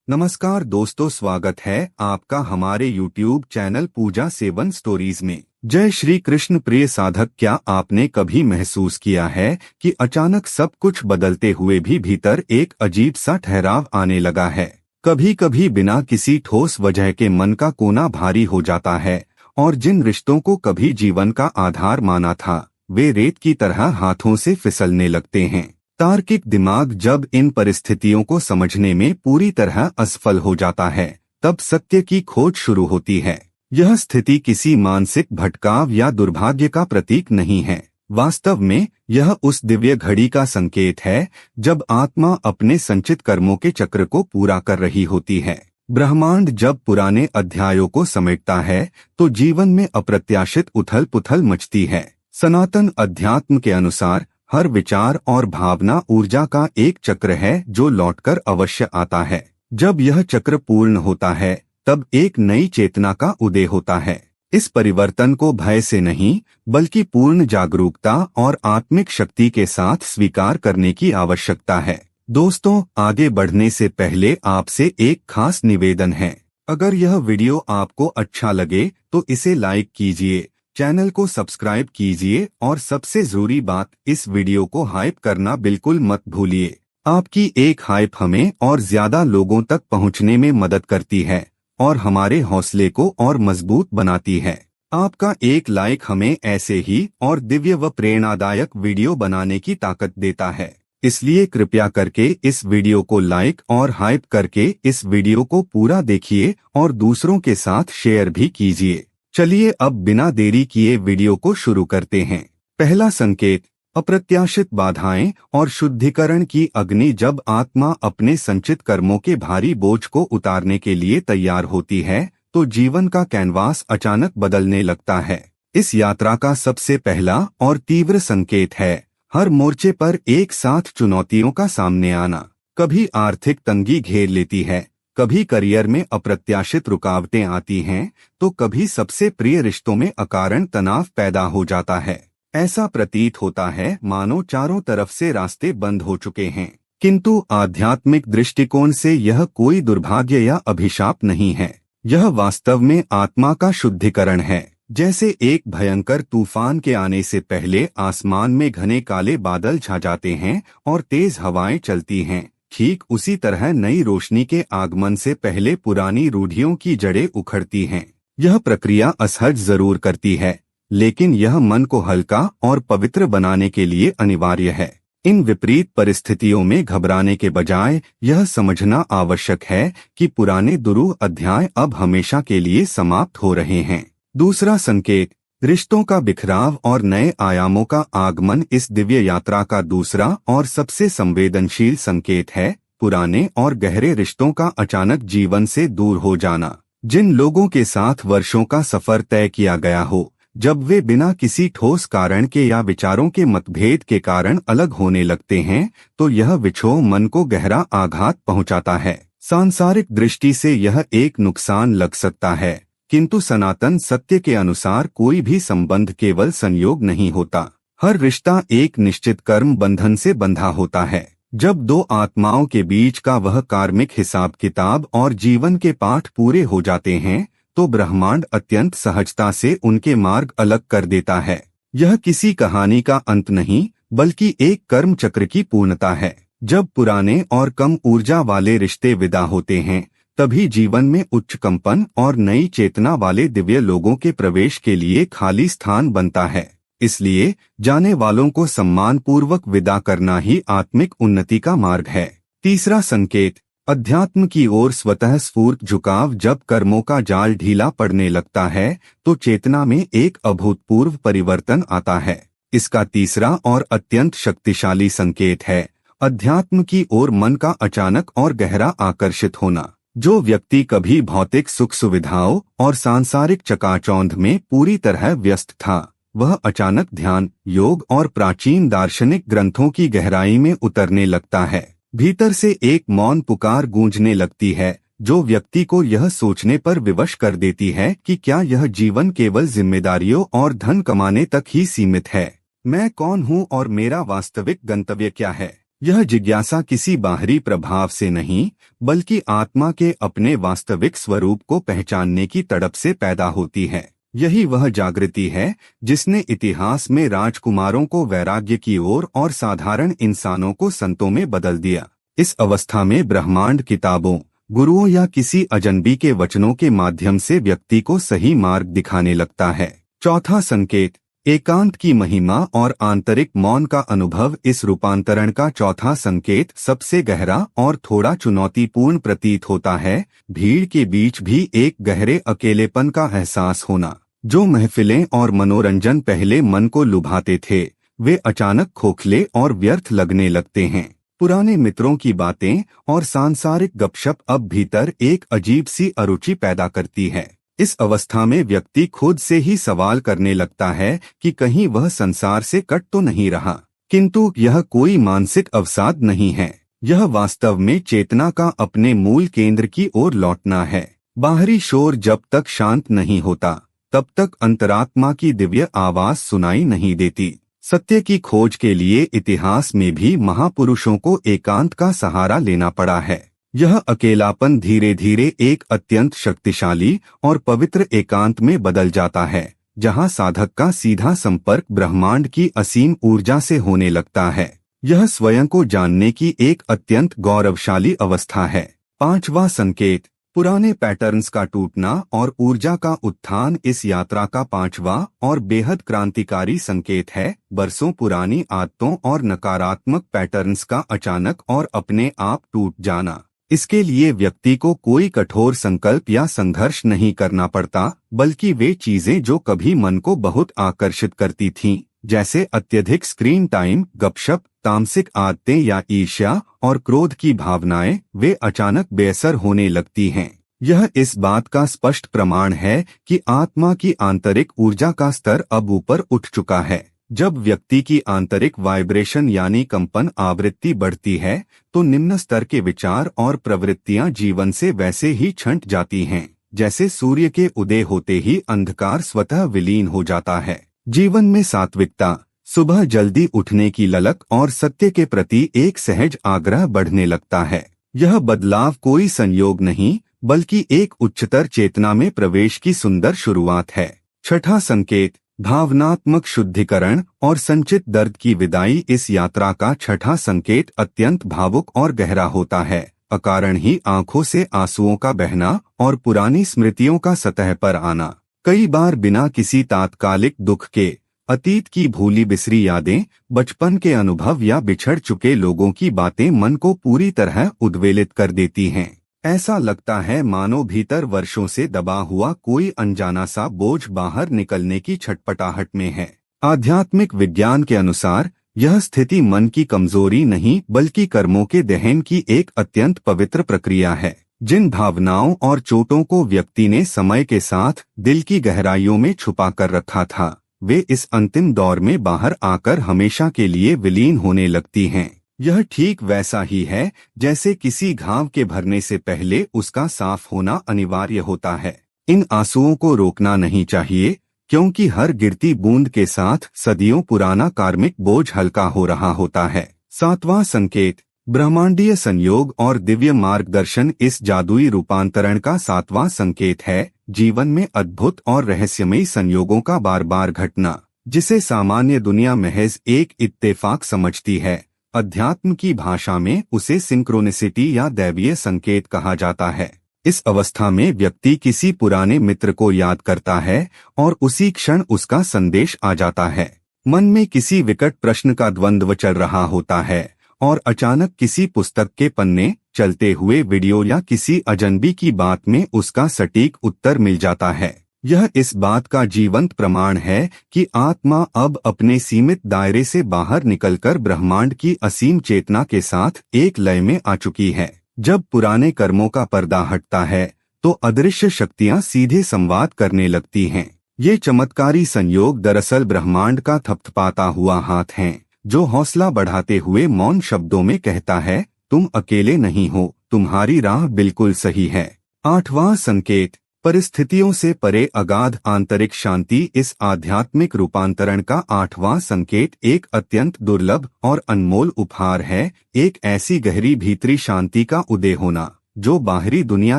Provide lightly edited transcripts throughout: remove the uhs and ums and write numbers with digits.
नमस्कार दोस्तों, स्वागत है आपका हमारे YouTube चैनल पूजा सेवन स्टोरीज में। जय श्री कृष्ण। प्रिय साधक, क्या आपने कभी महसूस किया है कि अचानक सब कुछ बदलते हुए भी भीतर एक अजीब सा ठहराव आने लगा है। कभी कभी बिना किसी ठोस वजह के मन का कोना भारी हो जाता है और जिन रिश्तों को कभी जीवन का आधार माना था वे रेत की तरह हाथों से फिसलने लगते हैं। तार्किक दिमाग जब इन परिस्थितियों को समझने में पूरी तरह असफल हो जाता है तब सत्य की खोज शुरू होती है। यह स्थिति किसी मानसिक भटकाव या दुर्भाग्य का प्रतीक नहीं है। वास्तव में यह उस दिव्य घड़ी का संकेत है जब आत्मा अपने संचित कर्मों के चक्र को पूरा कर रही होती है। ब्रह्मांड जब पुराने अध्यायों को समेटता है तो जीवन में अप्रत्याशित उथल पुथल मचती है। सनातन अध्यात्म के अनुसार हर विचार और भावना ऊर्जा का एक चक्र है जो लौटकर अवश्य आता है। जब यह चक्र पूर्ण होता है तब एक नई चेतना का उदय होता है। इस परिवर्तन को भय से नहीं बल्कि पूर्ण जागरूकता और आत्मिक शक्ति के साथ स्वीकार करने की आवश्यकता है। दोस्तों, आगे बढ़ने से पहले आपसे एक खास निवेदन है। अगर यह वीडियो आपको अच्छा लगे तो इसे लाइक कीजिए, चैनल को सब्सक्राइब कीजिए और सबसे जरूरी बात, इस वीडियो को हाइप करना बिल्कुल मत भूलिए। आपकी एक हाइप हमें और ज्यादा लोगों तक पहुंचने में मदद करती है और हमारे हौसले को और मजबूत बनाती है। आपका एक लाइक हमें ऐसे ही और दिव्य व प्रेरणादायक वीडियो बनाने की ताकत देता है। इसलिए कृपया करके इस वीडियो को लाइक और हाइप करके इस वीडियो को पूरा देखिए और दूसरों के साथ शेयर भी कीजिए। चलिए अब बिना देरी किए वीडियो को शुरू करते हैं। पहला संकेत, अप्रत्याशित बाधाएं और शुद्धिकरण की अग्नि। जब आत्मा अपने संचित कर्मों के भारी बोझ को उतारने के लिए तैयार होती है तो जीवन का कैनवास अचानक बदलने लगता है। इस यात्रा का सबसे पहला और तीव्र संकेत है हर मोर्चे पर एक साथ चुनौतियों का सामने आना। कभी आर्थिक तंगी घेर लेती है, कभी करियर में अप्रत्याशित रुकावटें आती हैं, तो कभी सबसे प्रिय रिश्तों में अकारण तनाव पैदा हो जाता है। ऐसा प्रतीत होता है मानो चारों तरफ से रास्ते बंद हो चुके हैं। किंतु आध्यात्मिक दृष्टिकोण से यह कोई दुर्भाग्य या अभिशाप नहीं है। यह वास्तव में आत्मा का शुद्धिकरण है। जैसे एक भयंकर तूफान के आने से पहले आसमान में घने काले बादल छा जाते हैं और तेज हवाएं चलती हैं, ठीक उसी तरह नई रोशनी के आगमन से पहले पुरानी रूढ़ियों की जड़ें उखड़ती हैं। यह प्रक्रिया असहज जरूर करती है, लेकिन यह मन को हल्का और पवित्र बनाने के लिए अनिवार्य है। इन विपरीत परिस्थितियों में घबराने के बजाय यह समझना आवश्यक है कि पुराने दुरूह अध्याय अब हमेशा के लिए समाप्त हो रहे हैं। दूसरा संकेत, रिश्तों का बिखराव और नए आयामों का आगमन। इस दिव्य यात्रा का दूसरा और सबसे संवेदनशील संकेत है पुराने और गहरे रिश्तों का अचानक जीवन से दूर हो जाना। जिन लोगों के साथ वर्षों का सफर तय किया गया हो, जब वे बिना किसी ठोस कारण के या विचारों के मतभेद के कारण अलग होने लगते हैं तो यह विछोह मन को गहरा आघात पहुंचाता है। सांसारिक दृष्टि से यह एक नुकसान लग सकता है, किंतु सनातन सत्य के अनुसार कोई भी संबंध केवल संयोग नहीं होता। हर रिश्ता एक निश्चित कर्म बंधन से बंधा होता है। जब दो आत्माओं के बीच का वह कार्मिक हिसाब किताब और जीवन के पाठ पूरे हो जाते हैं तो ब्रह्मांड अत्यंत सहजता से उनके मार्ग अलग कर देता है। यह किसी कहानी का अंत नहीं बल्कि एक कर्म चक्र की पूर्णता है। जब पुराने और कम ऊर्जा वाले रिश्ते विदा होते हैं तभी जीवन में उच्च कंपन और नई चेतना वाले दिव्य लोगों के प्रवेश के लिए खाली स्थान बनता है। इसलिए जाने वालों को सम्मान पूर्वक विदा करना ही आत्मिक उन्नति का मार्ग है। तीसरा संकेत, अध्यात्म की ओर स्वतः स्फूर्त झुकाव। जब कर्मों का जाल ढीला पड़ने लगता है तो चेतना में एक अभूतपूर्व परिवर्तन आता है। इसका तीसरा और अत्यंत शक्तिशाली संकेत है अध्यात्म की ओर मन का अचानक और गहरा आकर्षित होना। जो व्यक्ति कभी भौतिक सुख सुविधाओं और सांसारिक चकाचौंध में पूरी तरह व्यस्त था, वह अचानक ध्यान, योग और प्राचीन दार्शनिक ग्रंथों की गहराई में उतरने लगता है। भीतर से एक मौन पुकार गूंजने लगती है जो व्यक्ति को यह सोचने पर विवश कर देती है कि क्या यह जीवन केवल जिम्मेदारियों और धन कमाने तक ही सीमित है। मैं कौन हूँ और मेरा वास्तविक गंतव्य क्या है। यह जिज्ञासा किसी बाहरी प्रभाव से नहीं, बल्कि आत्मा के अपने वास्तविक स्वरूप को पहचानने की तड़प से पैदा होती है। यही वह जागृति है जिसने इतिहास में राजकुमारों को वैराग्य की ओर और साधारण इंसानों को संतों में बदल दिया। इस अवस्था में ब्रह्मांड किताबों, गुरुओं या किसी अजनबी के वचनों के माध्यम से व्यक्ति को सही मार्ग दिखाने लगता है। चौथा संकेत, एकांत की महिमा और आंतरिक मौन का अनुभव। इस रूपांतरण का चौथा संकेत सबसे गहरा और थोड़ा चुनौतीपूर्ण प्रतीत होता है। भीड़ के बीच भी एक गहरे अकेलेपन का एहसास होना। जो महफिलें और मनोरंजन पहले मन को लुभाते थे, वे अचानक खोखले और व्यर्थ लगने लगते हैं। पुराने मित्रों की बातें और सांसारिक गपशप अब भीतर एक अजीब सी अरुचि पैदा करती है। इस अवस्था में व्यक्ति खुद से ही सवाल करने लगता है कि कहीं वह संसार से कट तो नहीं रहा। किंतु यह कोई मानसिक अवसाद नहीं है, यह वास्तव में चेतना का अपने मूल केंद्र की ओर लौटना है। बाहरी शोर जब तक शांत नहीं होता, तब तक अंतरात्मा की दिव्य आवाज सुनाई नहीं देती। सत्य की खोज के लिए इतिहास में भी महापुरुषों को एकांत का सहारा लेना पड़ा है। यह अकेलापन धीरे धीरे एक अत्यंत शक्तिशाली और पवित्र एकांत में बदल जाता है, जहां साधक का सीधा संपर्क ब्रह्मांड की असीम ऊर्जा से होने लगता है। यह स्वयं को जानने की एक अत्यंत गौरवशाली अवस्था है। पांचवा संकेत, पुराने पैटर्न्स का टूटना और ऊर्जा का उत्थान। इस यात्रा का पांचवा और बेहद क्रांतिकारी संकेत है। बरसों पुरानी आदतों और नकारात्मक पैटर्न्स का अचानक और अपने आप टूट जाना। इसके लिए व्यक्ति को कोई कठोर संकल्प या संघर्ष नहीं करना पड़ता, बल्कि वे चीजें जो कभी मन को बहुत आकर्षित करती थीं, जैसे अत्यधिक स्क्रीन टाइम, गपशप, तामसिक आदतें या ईर्ष्या और क्रोध की भावनाएं, वे अचानक बेअसर होने लगती हैं। यह इस बात का स्पष्ट प्रमाण है कि आत्मा की आंतरिक ऊर्जा का स्तर अब ऊपर उठ चुका है। जब व्यक्ति की आंतरिक वाइब्रेशन यानी कंपन आवृत्ति बढ़ती है, तो निम्न स्तर के विचार और प्रवृत्तियां जीवन से वैसे ही छंट जाती हैं, जैसे सूर्य के उदय होते ही अंधकार स्वतः विलीन हो जाता है। जीवन में सात्विकता, सुबह जल्दी उठने की ललक और सत्य के प्रति एक सहज आग्रह बढ़ने लगता है। यह बदलाव कोई संयोग नहीं, बल्कि एक उच्चतर चेतना में प्रवेश की सुंदर शुरुआत है। छठा संकेत, भावनात्मक शुद्धिकरण और संचित दर्द की विदाई। इस यात्रा का छठा संकेत अत्यंत भावुक और गहरा होता है। अकारण ही आंखों से आंसुओं का बहना और पुरानी स्मृतियों का सतह पर आना। कई बार बिना किसी तात्कालिक दुख के अतीत की भूली बिसरी यादें, बचपन के अनुभव या बिछड़ चुके लोगों की बातें मन को पूरी तरह उद्वेलित कर देती हैं। ऐसा लगता है मानो भीतर वर्षों से दबा हुआ कोई अनजाना सा बोझ बाहर निकलने की छटपटाहट में है। आध्यात्मिक विज्ञान के अनुसार यह स्थिति मन की कमजोरी नहीं, बल्कि कर्मों के दहन की एक अत्यंत पवित्र प्रक्रिया है। जिन भावनाओं और चोटों को व्यक्ति ने समय के साथ दिल की गहराइयों में छुपा कर रखा था, वे इस अंतिम दौर में बाहर आकर हमेशा के लिए विलीन होने लगती हैं। यह ठीक वैसा ही है जैसे किसी घाव के भरने से पहले उसका साफ होना अनिवार्य होता है। इन आंसुओं को रोकना नहीं चाहिए, क्योंकि हर गिरती बूंद के साथ सदियों पुराना कार्मिक बोझ हल्का हो रहा होता है। सातवां संकेत, ब्रह्मांडीय संयोग और दिव्य मार्गदर्शन। इस जादुई रूपांतरण का सातवां संकेत है जीवन में अद्भुत और रहस्यमयी संयोगों का बार बार घटना, जिसे सामान्य दुनिया महज एक इत्तेफाक समझती है। अध्यात्म की भाषा में उसे सिंक्रोनिसिटी या दैवीय संकेत कहा जाता है। इस अवस्था में व्यक्ति किसी पुराने मित्र को याद करता है और उसी क्षण उसका संदेश आ जाता है। मन में किसी विकट प्रश्न का द्वंद्व चल रहा होता है और अचानक किसी पुस्तक के पन्ने, चलते हुए वीडियो या किसी अजनबी की बात में उसका सटीक उत्तर मिल जाता है। यह इस बात का जीवंत प्रमाण है कि आत्मा अब अपने सीमित दायरे से बाहर निकलकर ब्रह्मांड की असीम चेतना के साथ एक लय में आ चुकी है। जब पुराने कर्मों का पर्दा हटता है, तो अदृश्य शक्तियां सीधे संवाद करने लगती हैं। ये चमत्कारी संयोग दरअसल ब्रह्मांड का थपथपाता हुआ हाथ हैं, जो हौसला बढ़ाते हुए मौन शब्दों में कहता है, तुम अकेले नहीं हो, तुम्हारी राह बिल्कुल सही है। आठवां संकेत, परिस्थितियों से परे अगाध आंतरिक शांति इस आध्यात्मिक रूपांतरण का 8वां संकेत एक अत्यंत दुर्लभ और अनमोल उपहार है। एक ऐसी गहरी भीतरी शांति का उदय होना जो बाहरी दुनिया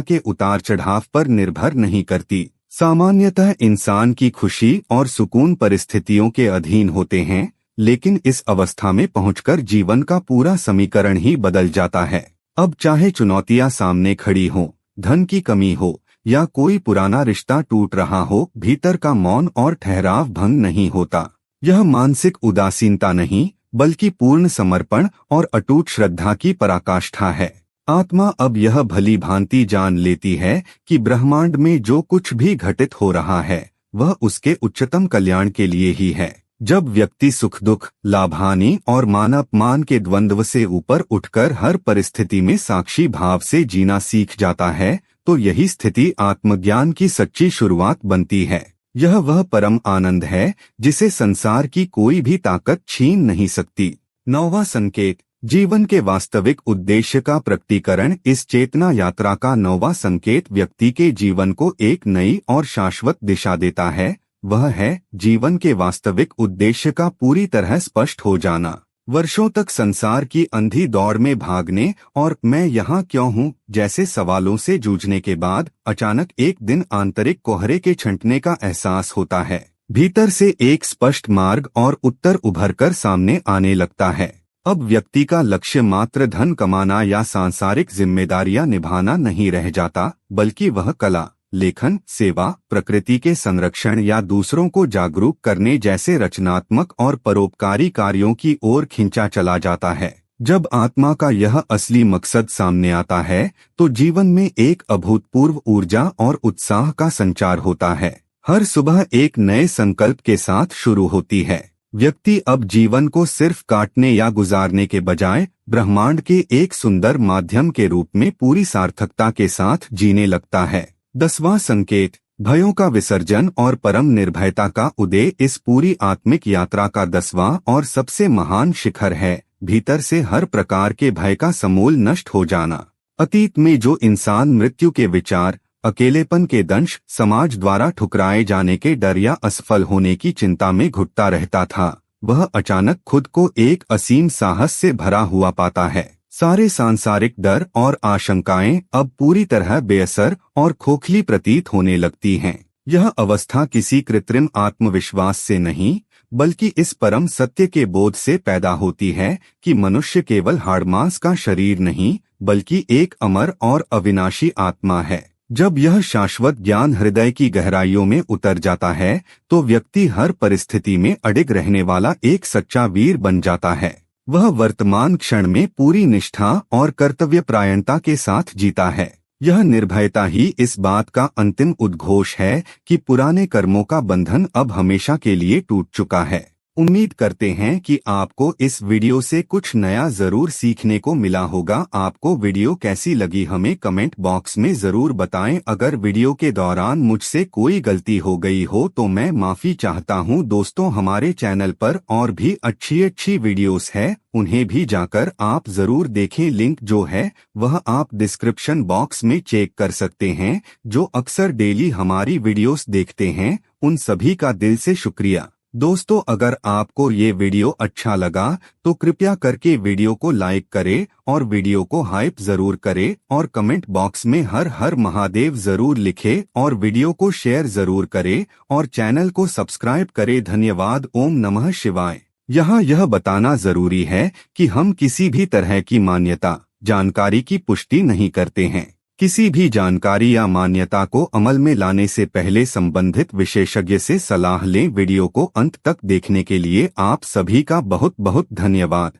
के उतार चढ़ाव पर निर्भर नहीं करती। सामान्यतः इंसान की खुशी और सुकून परिस्थितियों के अधीन होते हैं, लेकिन इस अवस्था में पहुंचकर जीवन का पूरा समीकरण ही बदल जाता है। अब चाहे चुनौतियां सामने खड़ी हों, धन की कमी हो या कोई पुराना रिश्ता टूट रहा हो, भीतर का मौन और ठहराव भंग नहीं होता। यह मानसिक उदासीनता नहीं, बल्कि पूर्ण समर्पण और अटूट श्रद्धा की पराकाष्ठा है। आत्मा अब यह भली भांति जान लेती है कि ब्रह्मांड में जो कुछ भी घटित हो रहा है वह उसके उच्चतम कल्याण के लिए ही है। जब व्यक्ति सुख दुख, लाभ हानि और मान अपमान के द्वंद्व से ऊपर उठकर हर परिस्थिति में साक्षी भाव से जीना सीख जाता है, तो यही स्थिति आत्मज्ञान की सच्ची शुरुआत बनती है। यह वह परम आनंद है जिसे संसार की कोई भी ताकत छीन नहीं सकती। 9वां संकेत, जीवन के वास्तविक उद्देश्य का प्रकटीकरण। इस चेतना यात्रा का 9वां संकेत व्यक्ति के जीवन को एक नई और शाश्वत दिशा देता है। वह है जीवन के वास्तविक उद्देश्य का पूरी तरह स्पष्ट हो जाना। वर्षों तक संसार की अंधी दौड़ में भागने और मैं यहाँ क्यों हूँ जैसे सवालों से जूझने के बाद अचानक एक दिन आंतरिक कोहरे के छंटने का एहसास होता है। भीतर से एक स्पष्ट मार्ग और उत्तर उभरकर सामने आने लगता है। अब व्यक्ति का लक्ष्य मात्र धन कमाना या सांसारिक जिम्मेदारियां निभाना नहीं रह जाता, बल्कि वह कला, लेखन, सेवा, प्रकृति के संरक्षण या दूसरों को जागरूक करने जैसे रचनात्मक और परोपकारी कार्यों की ओर खींचा चला जाता है। जब आत्मा का यह असली मकसद सामने आता है तो जीवन में एक अभूतपूर्व ऊर्जा और उत्साह का संचार होता है। हर सुबह एक नए संकल्प के साथ शुरू होती है। व्यक्ति अब जीवन को सिर्फ काटने या गुजारने के बजाय ब्रह्मांड के एक सुंदर माध्यम के रूप में पूरी सार्थकता के साथ जीने लगता है। 10वां संकेत, भयों का विसर्जन और परम निर्भयता का उदय। इस पूरी आत्मिक यात्रा का 10वां और सबसे महान शिखर है भीतर से हर प्रकार के भय का समूल नष्ट हो जाना। अतीत में जो इंसान मृत्यु के विचार, अकेलेपन के दंश, समाज द्वारा ठुकराए जाने के डर या असफल होने की चिंता में घुटता रहता था, वह अचानक खुद को एक असीम साहस से भरा हुआ पाता है। सारे सांसारिक डर और आशंकाएं अब पूरी तरह बेअसर और खोखली प्रतीत होने लगती हैं। यह अवस्था किसी कृत्रिम आत्मविश्वास से नहीं, बल्कि इस परम सत्य के बोध से पैदा होती है कि मनुष्य केवल हाड़-मांस का शरीर नहीं, बल्कि एक अमर और अविनाशी आत्मा है। जब यह शाश्वत ज्ञान हृदय की गहराइयों में उतर जाता है तो व्यक्ति हर परिस्थिति में अडिग रहने वाला एक सच्चा वीर बन जाता है। वह वर्तमान क्षण में पूरी निष्ठा और कर्तव्यपरायणता के साथ जीता है। यह निर्भयता ही इस बात का अंतिम उद्घोष है कि पुराने कर्मों का बंधन अब हमेशा के लिए टूट चुका है। उम्मीद करते हैं कि आपको इस वीडियो से कुछ नया जरूर सीखने को मिला होगा। आपको वीडियो कैसी लगी हमें कमेंट बॉक्स में जरूर बताएं। अगर वीडियो के दौरान मुझसे कोई गलती हो गई हो तो मैं माफी चाहता हूं। दोस्तों, हमारे चैनल पर और भी अच्छी वीडियोस है, उन्हें भी जाकर आप जरूर देखें। लिंक जो है वह आप डिस्क्रिप्शन बॉक्स में चेक कर सकते हैं। जो अक्सर डेली हमारी वीडियोस देखते हैं उन सभी का दिल से शुक्रिया। दोस्तों, अगर आपको ये वीडियो अच्छा लगा तो कृपया करके वीडियो को लाइक करें और वीडियो को हाइप जरूर करें और कमेंट बॉक्स में हर हर महादेव जरूर लिखें और वीडियो को शेयर जरूर करें और चैनल को सब्सक्राइब करें। धन्यवाद। ओम नमः शिवाय। यहाँ यह बताना जरूरी है कि हम किसी भी तरह की मान्यता, जानकारी की पुष्टि नहीं करते हैं। किसी भी जानकारी या मान्यता को अमल में लाने से पहले संबंधित विशेषज्ञ से सलाह लें। वीडियो को अंत तक देखने के लिए आप सभी का बहुत बहुत धन्यवाद।